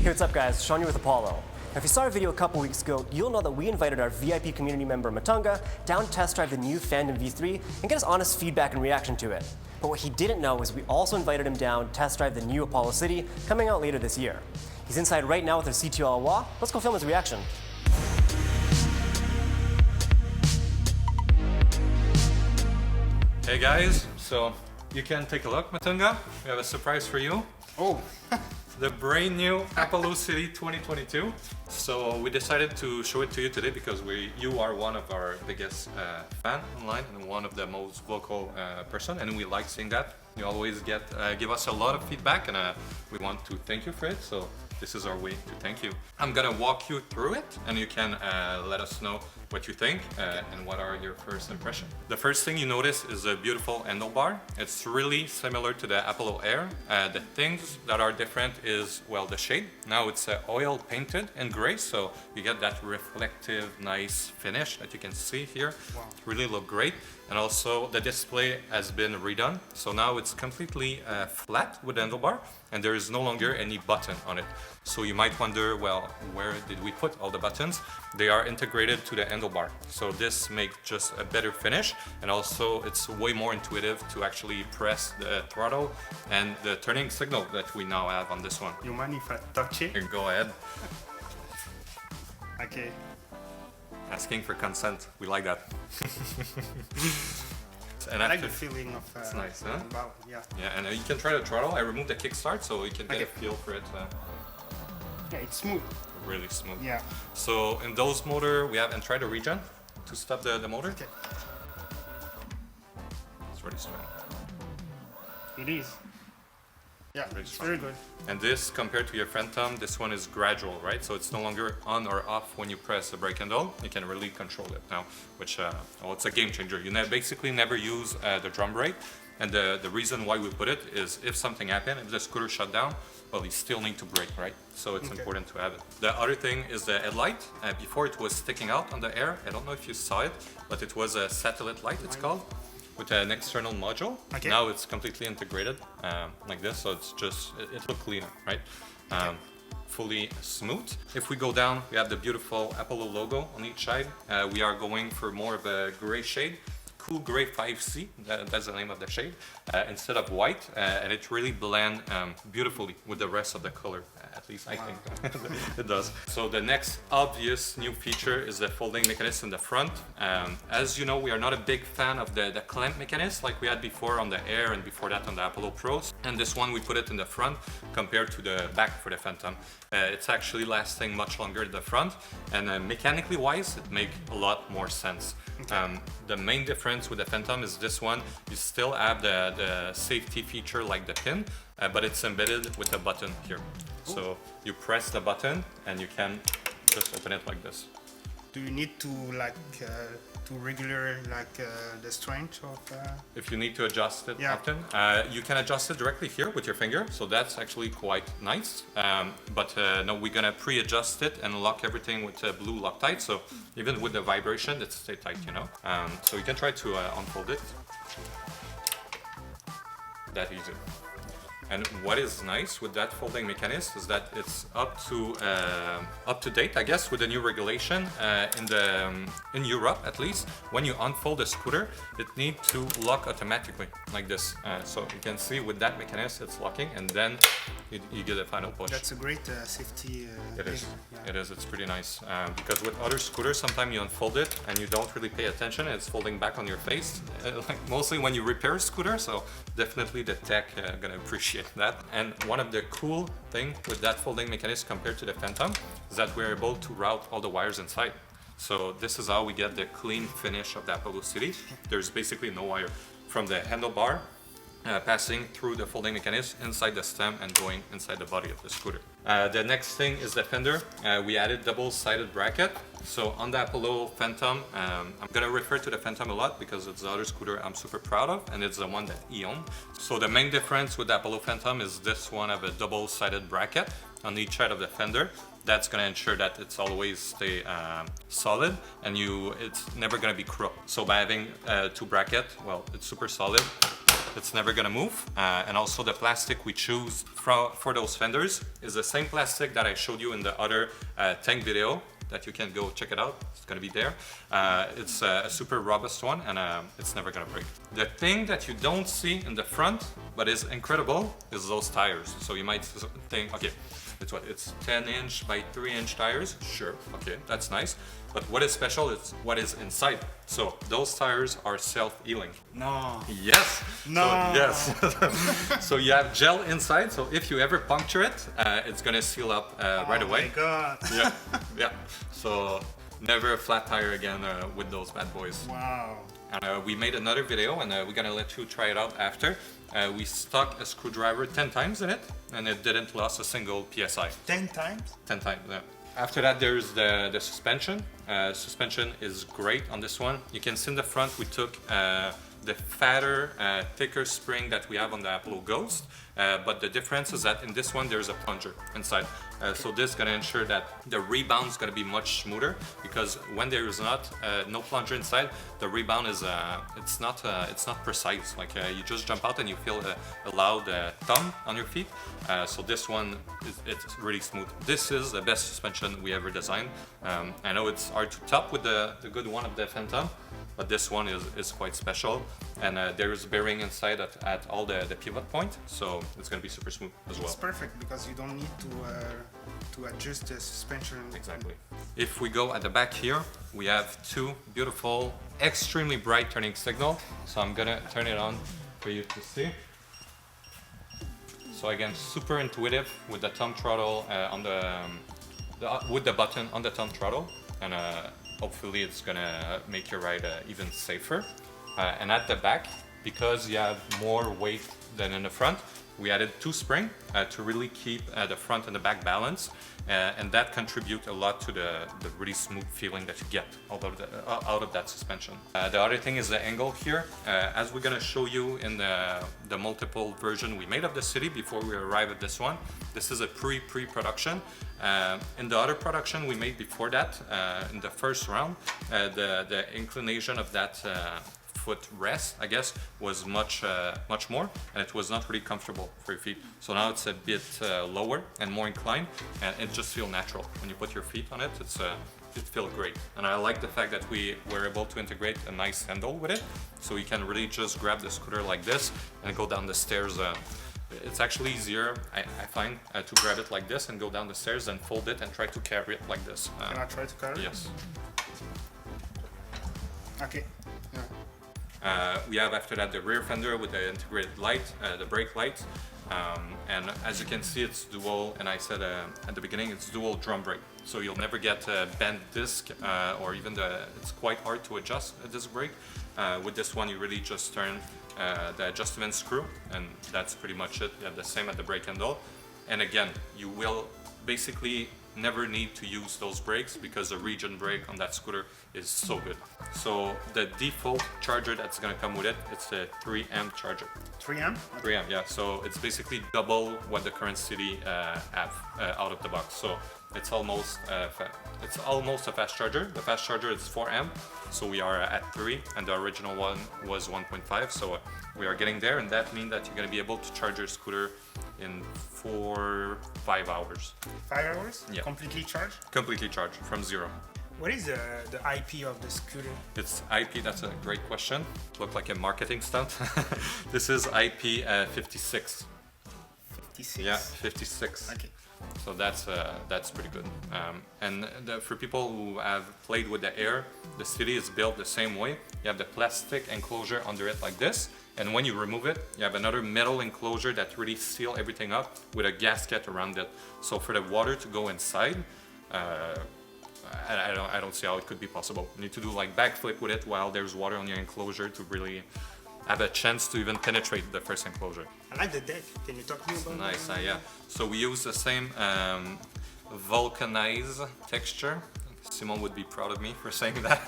Hey, what's up guys? Sean here with Apollo. Now, if you saw our video a couple weeks ago, you'll know that we invited our VIP community member Matunga down to test drive the new Fender V3 and get his honest feedback and reaction to it. But what he didn't know is we also invited him down to test drive the new Apollo City coming out later this year. He's inside right now with our CTO Eloi. Let's go film his reaction. Hey guys, so you can take a look, Matunga. We have a surprise for you. Oh, The brand new Apollo City 2022. So we decided to show it to you today because you are one of our biggest fan online and one of the most vocal person, and we like seeing that. You always give us a lot of feedback, and we want to thank you for it. So this is our way to thank you. I'm gonna walk you through it, and you can let us know what you think and what are your first impressions. The first thing you notice is a beautiful handlebar. It's really similar to the Apollo Air. The things that are different is, well, the shade. Now it's oil painted in gray, so you get that reflective, nice finish that you can see here. Wow. It really look great. And also the display has been redone, so now it's completely flat with the handlebar, and there is no longer any button on it. So you might wonder, well, where did we put all the buttons? They are integrated to the handlebar. So this makes just a better finish, and also it's way more intuitive to actually press the throttle and the turning signal that we now have on this one. you mind if I touch it? Here, go ahead. Okay. Asking for consent, we like that. And I like after, the feeling of. it's nice, huh? Wow, yeah. yeah, and you can try the throttle. I removed the kickstart so you can get Okay. a feel for it. Yeah, it's smooth. Really smooth. Yeah. So in those motor, we have and try the regen to stop the motor. Okay. It's really strong. It is. Yeah, Very it's strong. very good. And this, compared to your Phantom, this one is gradual, right? So it's no longer on or off when you press the brake handle. You can really control it now, which, well, it's a game changer. You basically never use the drum brake. And the reason why we put it is if something happened, if the scooter shut down, well, you still need to brake, right? So it's important to have it. The other thing is the headlight. Before it was sticking out on the air. I don't know if you saw it, but it was a satellite light, it's called, with an external module. Okay. Now it's completely integrated like this, so it's just, it looks cleaner, right? Fully smooth. If we go down, we have the beautiful Apollo logo on each side. We are going for more of a gray shade. Cool Gray 5C, that's the name of the shade, instead of white, and it really blends beautifully with the rest of the color, at least I think it does. So the next obvious new feature is the folding mechanism in the front. As you know, we are not a big fan of the clamp mechanism like we had before on the Air and before that on the Apollo Pros, and this one we put it in the front compared to the back for the Phantom. It's actually lasting much longer at the front, and mechanically wise, it makes a lot more sense. The main difference with the Phantom is this one, you still have the safety feature like the pin, but it's embedded with a button here. Ooh. So you press the button and you can just open it like this. Do you need to like to regular like the strength of? If you need to adjust it Yeah. often, you can adjust it directly here with your finger, so that's actually quite nice. But no, we're gonna pre-adjust it and lock everything with blue Loctite, so even with the vibration, it stays tight, you know. So you can try to unfold it. That easy. And what is nice with that folding mechanism is that it's up to date, I guess, with the new regulation in Europe at least. When you unfold the scooter, it needs to lock automatically like this. So you can see with that mechanism, it's locking, and then you get a final push. That's a great safety. It is. thing. Yeah. It is. It's pretty nice because with other scooters, sometimes you unfold it and you don't really pay attention. And it's folding back on your face, like mostly when you repair a scooter. So definitely the tech gonna appreciate that. And one of the cool thing with that folding mechanism compared to the Phantom is that we're able to route all the wires inside. So this is how we get the clean finish of the Apollo City. There's basically no wire from the handlebar. Passing through the folding mechanism inside the stem and going inside the body of the scooter. The next thing is the fender. We added double-sided bracket. So on the Apollo Phantom, I'm gonna refer to the Phantom a lot because it's the other scooter I'm super proud of, and it's the one that he owned. So the main difference with the Apollo Phantom is this one of a double-sided bracket on each side of the fender. That's gonna ensure that it's always stay solid, and it's never gonna be crooked. So by having two brackets, well, it's super solid. it's never gonna move. And also the plastic we choose for those fenders is the same plastic that I showed you in the other tank video that you can go check it out. It's gonna be there. It's a super robust one, and it's never gonna break. The thing that you don't see in the front, but is incredible, is those tires. So you might think, okay, it's 10-inch by 3-inch tires. Sure, okay, that's nice. But what is special is what is inside. So those tires are self-healing. No. Yes. No. So, yes. So you have gel inside. So if you ever puncture it, it's gonna seal up right away. Oh my god. Yeah. Yeah. So never a flat tire again with those bad boys. Wow. And we made another video, and we're gonna let you try it out after. We stuck a screwdriver 10 times in it, and it didn't lose a single PSI. 10 times? 10 times, yeah. After that, there's the suspension. Suspension is great on this one. You can see in the front we took the fatter, thicker spring that we have on the Apollo Ghost, but the difference is that in this one there's a plunger inside. So this is going to ensure that the rebound is going to be much smoother, because when there is not no plunger inside, the rebound is it's not precise. Like you just jump out and you feel a loud thumb on your feet. So this one it's really smooth. This is the best suspension we ever designed. I know it's hard to top with the good one of the Phantom, but this one is quite special, and there's bearing inside at all the pivot point, so it's going to be super smooth as well. It's perfect because you don't need to adjust the suspension. Exactly. If we go at the back here, we have two beautiful, extremely bright turning signal. So I'm gonna turn it on for you to see. So again, super intuitive with the thumb throttle with the button on the thumb throttle, and hopefully it's gonna make your ride even safer. And at the back, because you have more weight than in the front, we added two springs to really keep the front and the back balance, and that contributes a lot to the really smooth feeling that you get out of that suspension. The other thing is the angle here. As we're gonna show you in the multiple version we made of the City before we arrive at this one, this is a pre-production. In the other production we made before that, in the first round, the inclination of that foot rest, I guess, was much more, and it was not really comfortable for your feet. So now it's a bit lower and more inclined, and it just feels natural when you put your feet on it. It feels great, and I like the fact that we were able to integrate a nice handle with it, so you can really just grab the scooter like this and go down the stairs. It's actually easier, I find, to grab it like this and go down the stairs than fold it and try to carry it like this. Can I try to carry it? Yes. Okay. Yeah. We have after that the rear fender with the integrated light, the brake light, and as you can see it's dual, and I said at the beginning it's dual drum brake, so you'll never get a bent disc, or even it's quite hard to adjust a disc brake. With this one you really just turn the adjustment screw, and that's pretty much it. You have the same at the brake handle, and again you will basically never need to use those brakes because the region brake on that scooter is so good. So the default charger that's gonna come with it, it's a 3 amp charger. 3 amp? 3 amp, yeah. So it's basically double what the current City have out of the box. So it's almost a fast charger. The fast charger is 4 amp, so we are at 3, and the original one was 1.5. So we are getting there, and that means that you're gonna be able to charge your scooter in 5 hours. 5 hours? Yeah. Completely charged? Completely charged from zero. What is the IP of the scooter? It's IP, that's a great question. Looked like a marketing stunt. This is IP 56. 56? Yeah, 56. Okay. So that's pretty good. And for people who have played with the air, the City is built the same way. You have the plastic enclosure under it like this, and when you remove it, you have another metal enclosure that really seal everything up with a gasket around it. So for the water to go inside, I don't see how it could be possible. You need to do like backflip with it while there's water on your enclosure to really have a chance to even penetrate the first enclosure. I like the deck. Can you talk to me about Nice, that? yeah. So we use the same vulcanized texture. Simon would be proud of me for saying that.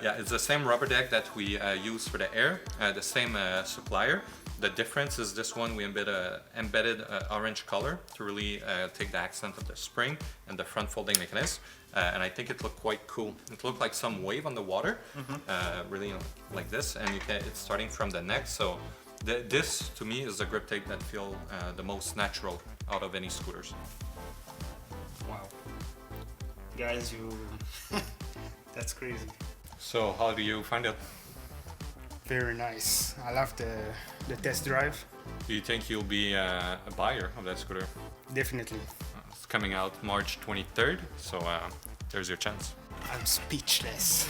Yeah, it's the same rubber deck that we use for the air, the same supplier. The difference is this one we embedded orange color to really take the accent of the spring and the front folding mechanism. And I think it looked quite cool. It looked like some wave on the water, really like this, and it's starting from the neck. So this to me is the grip tape that feel the most natural out of any scooters. Wow. Guys, that's crazy. So how do you find it? Very nice. I love the test drive. Do you think you'll be a buyer of that scooter? Definitely. It's coming out March 23rd, so there's your chance. I'm speechless.